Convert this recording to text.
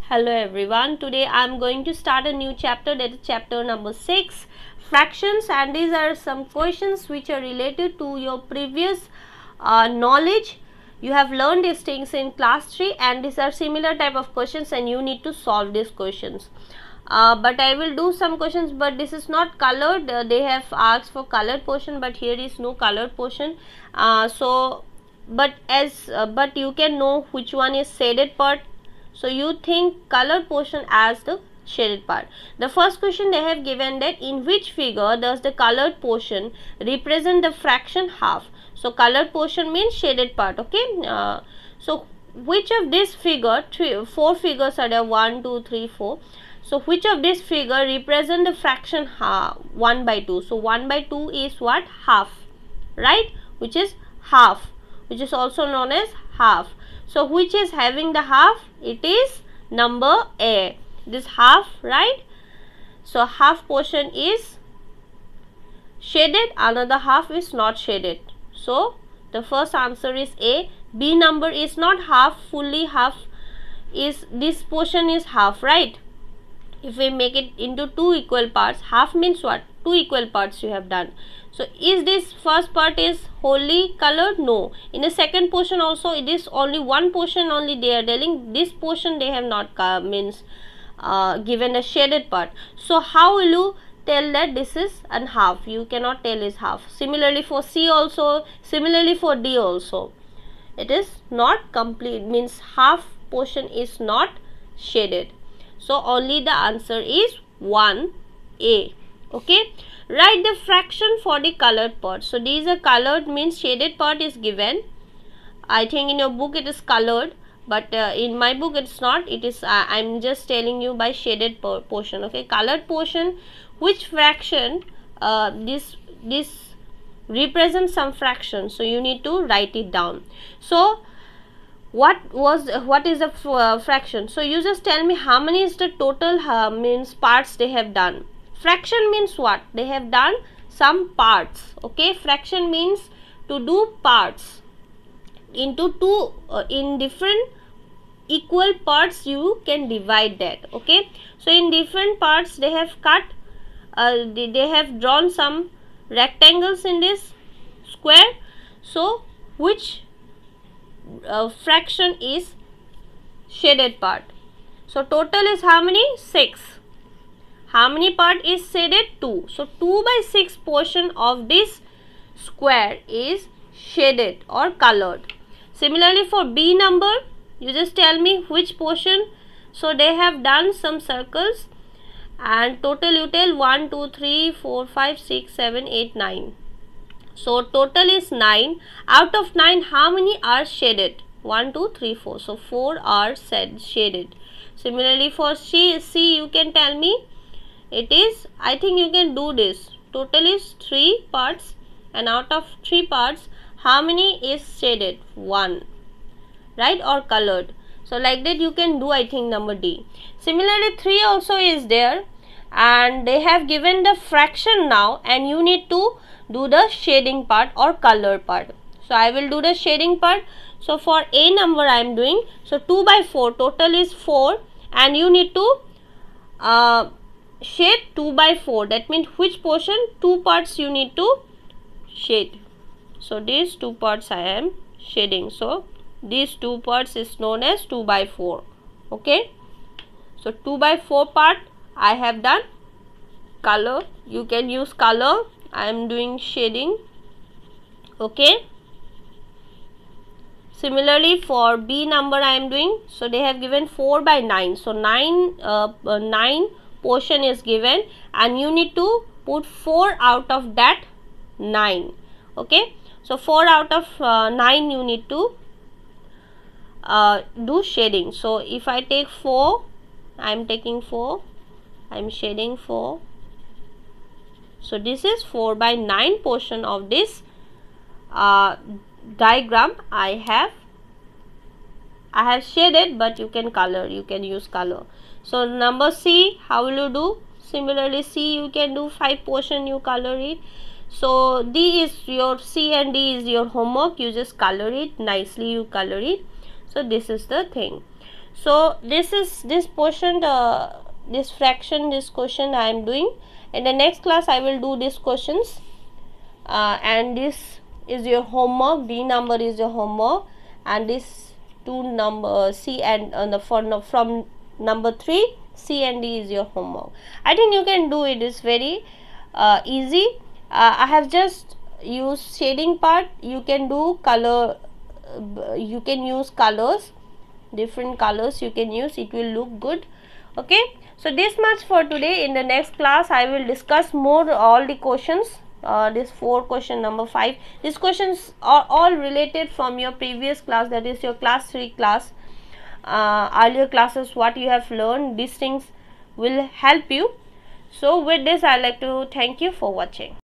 Hello everyone, today I am going to start a new chapter, that is chapter number 6, fractions, and these are some questions which are related to your previous knowledge. You have learned these things in class 3 and these are similar type of questions and you need to solve these questions. But I will do some questions, but this is not colored. They have asked for colored portion, but here is no colored portion. But you can know which one is shaded part. So you think colored portion as the shaded part. The first question they have given that in which figure does the colored portion represent the fraction half. So colored portion means shaded part. Okay. So which of this figure, four figures are there, 1, 2, 3, 4. So which of this figure represent the fraction 1 by 2. So 1 by 2 is what? Half, right? Which is half, which is also known as half. So which is having the half? It is number A. This half, right? So half portion is shaded, another half is not shaded. So the first answer is A. B number is not half, fully half is, this portion is half, right? If we make it into two equal parts, half means what? Two equal parts you have done. So is this first part is wholly colored? No. In the second portion also it is only one portion only they are telling. This portion they have not given a shaded part. So how will you tell that this is an half? You cannot tell is half. Similarly for C also, similarly for D also. It is not complete, means half portion is not shaded. So only the answer is 1A. Okay. Write the fraction for the colored part. So these are colored, means shaded part is given. I think in your book it is colored, but in my book it's not. It is I am just telling you by shaded portion. Okay. Colored portion, which fraction this represents some fraction. So you need to write it down. So what is a fraction? So you just tell me how many is the total means parts they have done. Fraction means what? They have done some parts. Okay. Fraction means to do parts into two in different equal parts. You can divide that. Okay. So in different parts they have cut, they have drawn some rectangles in this square. So which fraction is shaded part? So total is how many? 6. How many part is shaded? 2. So 2 by 6 portion of this square is shaded or colored. Similarly for B number, you just tell me which portion. So they have done some circles and total you tell 1, 2, 3, 4, 5, 6, 7, 8, 9. So total is 9. Out of 9, how many are shaded? 1, 2, 3, 4. So 4 are shaded. Similarly for C, you can tell me. It is, I think you can do this. Total is 3 parts and out of 3 parts, how many is shaded? 1, right, or colored. So like that you can do, I think, number D. Similarly 3 also is there and they have given the fraction now and you need to do the shading part or color part. So I will do the shading part. So for A number I am doing, so 2 by 4, total is 4 and you need to shade 2 by 4. That means which portion? 2 parts you need to shade. So these 2 parts I am shading. So these 2 parts is known as 2 by 4. Okay. So 2 by 4 part I have done color. You can use color. I am doing shading. Okay. Similarly for B number I am doing, so they have given 4 by 9. So 9 portion is given and you need to put 4 out of that 9. Okay. So 4 out of 9 you need to do shading. So if I take 4, I am taking 4, I am shading 4. So this is 4 by 9 portion of this diagram I have shaded, but you can color, you can use color. So number C, how will you do? Similarly C you can do 5 portion, you color it. So D is your, C and D is your homework, you just color it nicely, you color it. So this is the thing. So this portion, this fraction, this question I am doing. In the next class I will do these questions, and this is your homework. D number is your homework, and this two number C and from number 3, C and D is your homework. I think you can do it. It's very easy. I have just used shading part. You can do color, you can use colors, different colors you can use, it will look good. Okay, so this much for today. In the next class I will discuss more all the questions, this 4 question number 5. These questions are all related from your previous class, that is your class 3 class, earlier classes, what you have learned. These things will help you. So with this I like to thank you for watching.